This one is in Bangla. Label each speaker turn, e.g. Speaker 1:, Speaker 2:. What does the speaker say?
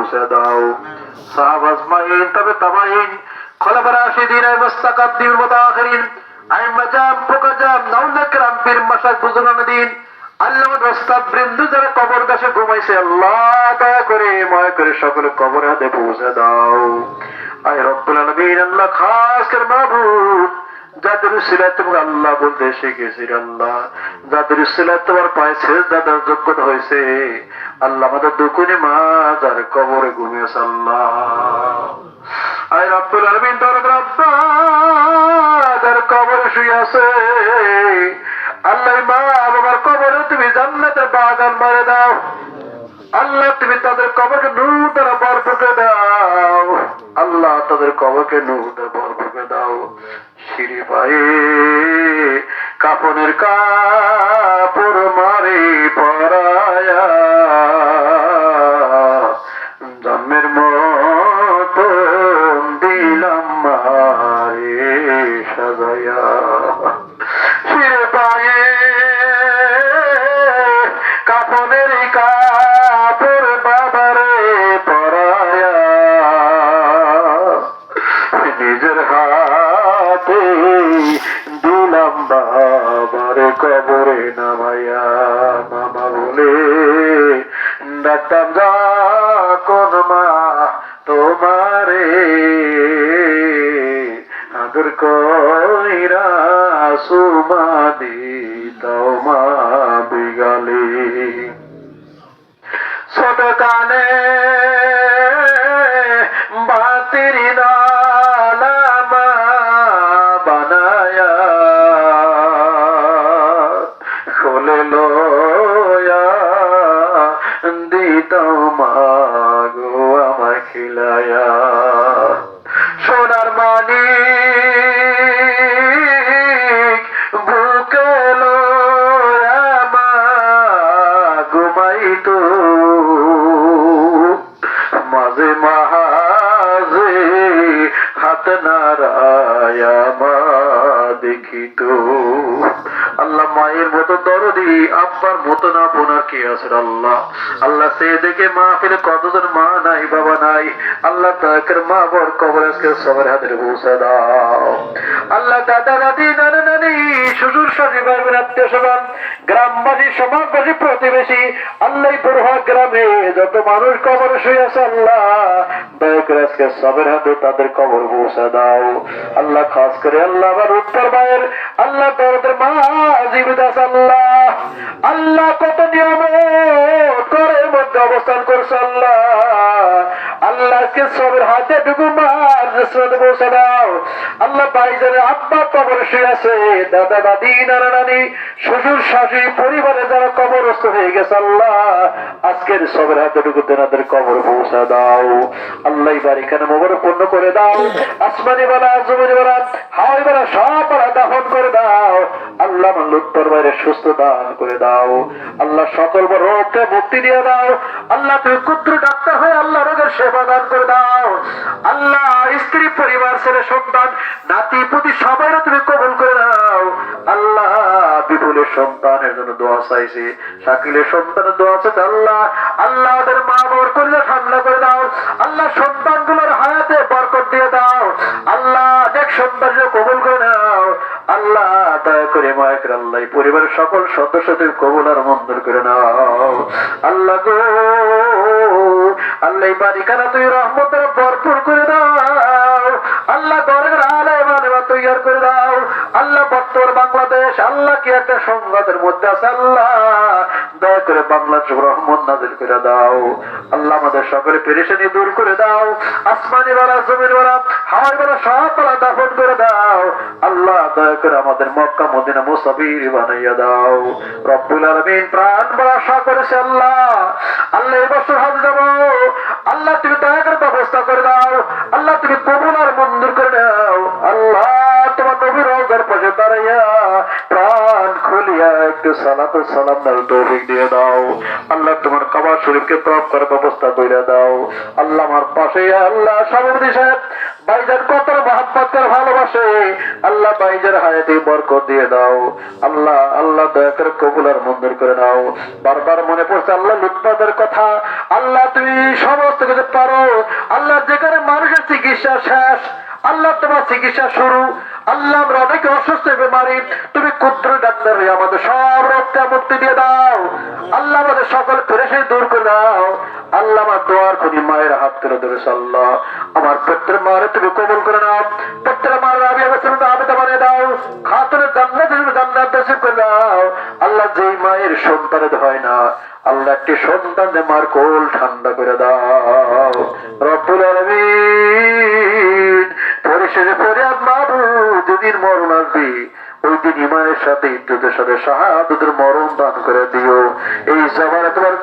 Speaker 1: পৌঁছে দাও। সাহাবা আজমাইন তবে তাবাইন খোলাফা রাশিদিন মুস্তাকাদ্দিম মুতাআখিরিন আইম্মা জাম ফুকাজাম নাউলা کرام পীর মাশায়েখ বুজুর্গান দিন আল্লাহ রাস্তা বৃন্দ যারা কবর কাছে ঘুমাইছে আল্লাহ দয়া করে মায়া করে সকলে কবরে হাতে পৌঁছে দাও। আয় রব্বুল আলামিন আল্লাহ খাস করে মাবুদ যাদের উসিলায় তোমাকে আল্লাহ বলতে শিখেছি আল্লাহ, যাদের উসিলায় তোমার পায়ে সেজদা দেওয়ার যোগ্যতা হয়েছে আল্লাহ আমাদের দুকুনি মা যার কবরে ঘুমিয়েছে আল্লাহ। আয় রব্বুল আলামিন দরদ রব্বা যার কবরে শুয়ে আছে আল্লাহ মা বাবার কবরে তুমি জান্নাতের বাগান বানিয়ে দাও আল্লাহ। তুমি তাদের কবরকে নূর দ্বারা ভরপুর করে দাও আল্লাহ, তাদের কবরকে নূর দ্বারা ভরপুর করে দাও। সিঁড়ি পায়ে কাফনের কাপড় মারে পরায়া জন্মের মতো দিলাম মারে সাজায়া। সিঁড়ি পায়ে কাফনের কাপড় বাবারে পরায়া নিজের হাতে দিলাম বাবার কবরে নামাইয়া। মামা বলে ডাক্তার যা কোন মা তোমারে আদর কইরা সুমা দিতাও মা বিগালে। ছোট কানে বাতির নামা বানায়া খোলে লয়া দিতাও মা গো আমায় খিলায়া। সোনার মানিক বুকে লয়া মা ঘুমাইতো মাঝে মাঝে হাত নারায়া মা দেখিত। আল্লাহ মায়ের মতো দরদি আব্বার মতো না বোনার কি আছে আল্লাহ। আল্লাহ সে দেখে মা ফেলে কতজন মা নাই বাবা নাই আল্লাহ তাদের মা বর কবর আজকে সবার হাতের পৌঁছে দাও আল্লাহ। দাদা দাদি নানা নানি শ্বশুর শাশুড়ি ভাই বোন আত্মীয় স্বজন গ্রামবাসী সমাজবাসী প্রতিবেশী আল্লাহ বড়ুয়া গ্রামে যত মানুষ কবরে শুয়ে আছে আল্লাহ দয়া করে আজকে সবার হাতে তাদের কবর পৌঁছে দাও আল্লাহ। খাস করে আল্লাহ আবার উত্তর ভাইয়ের আল্লাহ তাদের মা জীবিত আছে আল্লাহ। আল্লাহ কত নিয়ম ঘরের মধ্যে অবস্থান করছে আল্লাহ। আল্লাহ আজকে সবের হাতে ঢুকু মার পৌঁছে দাও আল্লাহ। ভাইজানের আব্বা কবর শুয়ে আছে, দাদা দাদি নানা নানি শ্বশুর শাশুড়ি পরিবারে যারা কবরস্থ হয়ে গেছে আল্লাহ আজকের সবের হাতে ঢুকু তেনাদের কবর পৌঁছে দাও আল্লাহ। বাড়িখানে মোবারক পূর্ণ করে দাও, আসমানি বেলা জমিনি বেলা হাওয়াই বেলা সব বেলা দাফন করে দাও আল্লাহ। লুত্তর বাইরে সুস্থ দান করে দাও আল্লাহ। সকল রোগকে মুক্তি দিয়ে দাও আল্লাহ। তুমি ক্ষুদ্র ডাক্তার হয়ে আল্লাহ রোগের সেবা দান করে দাও আল্লাহ। স্ত্রী পরিবার ছেলে সন্তান নাতি পুতি সবাই তুমি কবুল করে দাও আল্লাহ। বিপুলের সন্তানের জন্য দোয়া চাইছি, শাকিলের সন্তানের দোয়া চাইছে আল্লাহ। আল্লাহ ওদের মা বাবার করে ঠান্ডা করে দাও আল্লাহ। সন্তানগুলোর হায়াতে বরকত দিয়ে দাও আল্লাহ। অনেক সন্তানকে কবুল করে দাও আল্লাহ। দয়া করে মায়া করে আল্লাহ পরিবারের সকল সদস্যদের কবুল আর মঞ্জুর করে নাও আল্লাহ গো আল্লাহ। বাড়িখানা তুই রহমতের ভরপুর করে দাও আল্লাহ। ঘরের আলে মানে তৈরি করে দাও আল্লাহ। বর্তমান বাংলাদেশ আল্লাহ কি একটা সংঘাতের মধ্যে আছে আল্লাহ। দয়া করে বাংলাদেশ রহমত নাজিল করে দাও আল্লাহ। আমাদের সকলে পেরেশানি দূর করে দাও। আসমানি বেলা জমির বেলা হাওয়াই বেলা সব বেলা দাফন করে দাও আল্লাহ। দয়া করে আমাদের মক্কা মদিনা মুসাফির বানাইয়া দাও রব্বুল আলামিন। প্রাণ বড় আশা করেছে আল্লাহ। আল্লাহ এবছর হজ যাব আল্লাহ। তুমি দয়া করে ব্যবস্থা করে দাও আল্লাহ। তুমি কবুল আর মঞ্জুর করে দাও আল্লাহ। তোমার নবীর রওজার পাশে দাঁড়াইয়া প্রাণ খুলিয়া একটু সালাত সালাম দাও তৌফিক দিয়ে দাও আল্লাহ। তোমার কাবা শরীফকে তওয়াফ করার ব্যবস্থা করে দাও আল্লাহ। আমার পাশে আল্লাহ সভাপতি সাহেব ভাইজান কত মহব্বত করে ভালোবাসে আল্লাহ। ভাইজান হায়াতে বরকত দিয়ে দাও আল্লাহ। আল্লাহ দয়া করে কবুল আর মঞ্জুর করে নাও। বারবার মনে পড়ছে আল্লাহ লুৎফাদের কথা আল্লাহ। তুমি সমস্ত কিছু পারো। আল্লাহ যেখানে মানুষের চিকিৎসা শেষ, আল্লাহ তোমার চিকিৎসা শুরু। আল্লাহ আমরা অনেকে অসুস্থ বেমারি, তুমি ক্ষুদ্র ডাক্তার হয়ে আমাদের সব রোগটা মুক্তি দিয়ে দাও। আল্লাহ আমাদের সকল পেরেশানি দূর করে দাও। আল্লাহ আমার দোয়ার করি মায়ের হাত তুলে ধরেছে। আল্লাহ আমার প্রত্যেক মারে তুমি কবুল করে নাও। প্রত্যেক মার আমি আবেদা বানিয়ে দাও। খাতুনের জান্নাত জান্নাত নসিব করে দাও। আল্লাহ যেই মায়ের সন্তানের হয় না, আল্লাহ একটি সন্তান মার কোল ঠান্ডা করে দাও রব্বুল আলামিন। পরিশেষে ফরিয়াদ মাবুদ, যেদিন মরণ আসবে ওই দিন ইমানের সাথে ইজ্জতের সাথে শাহাদাতের মরণ দান করে দিও। এই জবানে তোমার